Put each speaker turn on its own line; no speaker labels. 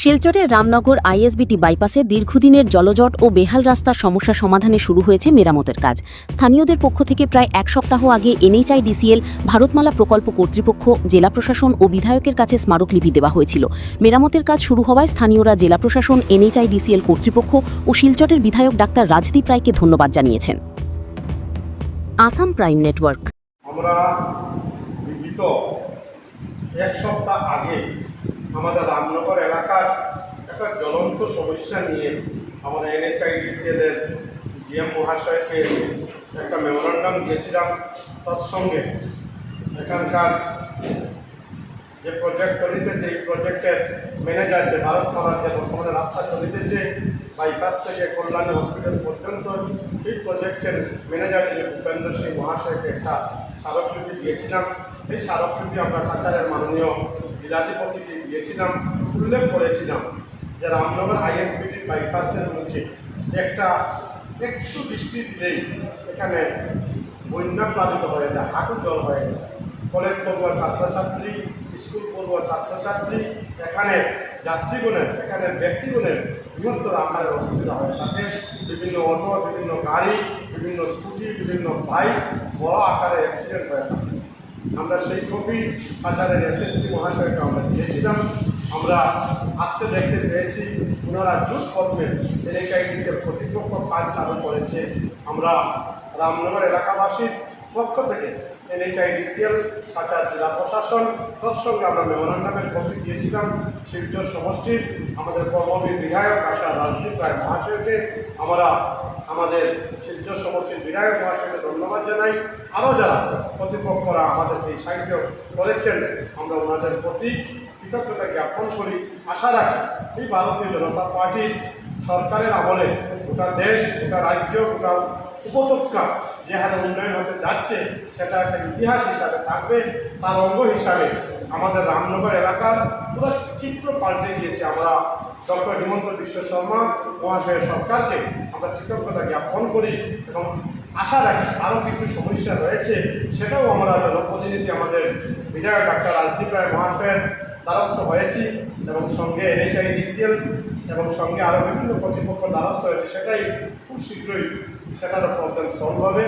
শিলচরের রামনগর আইএসবিটি বাইপাসে দীর্ঘদিনের জলজট ও বেহাল রাস্তার সমস্যা সমাধানে শুরু হয়েছে মেরামতের কাজ। স্থানীয়দের পক্ষ থেকে প্রায় এক সপ্তাহ আগে এনএইচআইডিসিএল, ভারতমালা প্রকল্প কর্তৃপক্ষ, জেলা প্রশাসন ও বিধায়কের কাছে স্মারকলিপি দেওয়া হয়েছিল। মেরামতের কাজ শুরু হওয়ায় স্থানীয়রা জেলা প্রশাসন, এনএইচআইডিসিএল কর্তৃপক্ষ ও শিলচরের বিধায়ক ডাক্তার রাজদীপ রায়কে ধন্যবাদ জানিয়েছেন। Assam prime network.
আমরা বিগত এক সপ্তাহ আগে আমাদের রামনগর এলাকার একটা জ্বলন্ত সমস্যা নিয়ে আমরা এনএইচআইডিসিএল এর জিএম মহাশয়কে একটা মেমোরান্ডাম দিয়েছিলাম। তৎসঙ্গে এখানকার যে প্রজেক্ট চলিতেছে, এই প্রজেক্টের ম্যানেজার যে ভারতমালার যে বর্তমানে রাস্তা চলিতেছে বাইপাস থেকে কল্যাণী হসপিটাল পর্যন্ত, এই প্রজেক্টের ম্যানেজার যে ভূপেন্দ্র সিং মহাশয়কে একটা স্মারকলিপি দিয়েছিলাম। এই স্মারকলিপি আমরা কাছাড়ের মাননীয় জেলাধিপতিকে দিয়েছিলাম। উল্লেখ করেছিলাম যে রামনগর আইএসবিটি বাইপাসের মুখে একটু বৃষ্টি দিলেই এখানে বন্যা প্লাবিত হয়ে যায়, হাঁটু জল হয়ে যায়। কলেজ পড়ুয়া ছাত্রছাত্রী, স্কুল পড়ুয়া ছাত্রছাত্রী, এখানে যাত্রীগণের, এখানে ব্যক্তিগণের বৃহত্তর আকারের অসুবিধা হয়ে থাকে। বিভিন্ন অটো, বিভিন্ন গাড়ি, বিভিন্ন স্কুটি, বিভিন্ন বাইক বড় আকারে অ্যাক্সিডেন্ট হয়ে থাকে। আমরা সেই ছবি কাছাড়ের এসএসপি মহাশয়কে আমরা দিয়েছিলাম। আমরা আজকে দেখতে পেয়েছি ওনারা জোট কর্মে এনএইচআইডিসিএল কর্তৃপক্ষ কাজ চালু করেছে। আমরা রামনগর এলাকাবাসীর পক্ষ থেকে এনএইচআইডিসিএল, কাছাড় জেলা প্রশাসন, তার সঙ্গে আমরা মেমোরান্ডামের কপি দিয়েছিলাম। শিলচর সমষ্টির আমাদের কর্মবীর বিধায়ক ডাক্তার রাজদীপ রায় মহাশয়কে আমরা আমাদের শিলচর সমষ্টির বিধায়ক মহাশয়কে ধন্যবাদ জানাই। আরও যারা কর্তৃপক্ষরা আমাদের এই সাহায্য করেছেন, আমরা ওনাদের প্রতি কৃতজ্ঞতা জ্ঞাপন করি। আশা রাখি এই ভারতীয় জনতা পার্টির সরকারের আমলে গোটা দেশ, গোটা রাজ্য, গোটা উপত্যকা যে হারে উন্নয়ন হতে যাচ্ছে, সেটা একটা ইতিহাস হিসাবে থাকবে। তার অঙ্গ হিসাবে আমাদের রামনগর এলাকার পুরো চিত্র পাল্টে গিয়েছে। আমরা ডক্টর হিমন্ত বিশ্ব শর্মা মহাশয়ের সরকারকে আমরা কৃতজ্ঞতা জ্ঞাপন করি এবং আশা রাখি আরও কিছু সমস্যা রয়েছে, সেটাও আমরা জনপ্রতিনিধি আমাদের বিধায়ক ডাক্তার রাজদীপ রায় মহাশয়ের দ্বারস্থ হয়েছি এবং সঙ্গে এনএইচআইডিসিএল এবং সঙ্গে আরও বিভিন্ন কর্তৃপক্ষ দ্বারস্থ হয়েছে। সেটাই খুব শীঘ্রই সেটারও প্রবলেম সলভ হবে।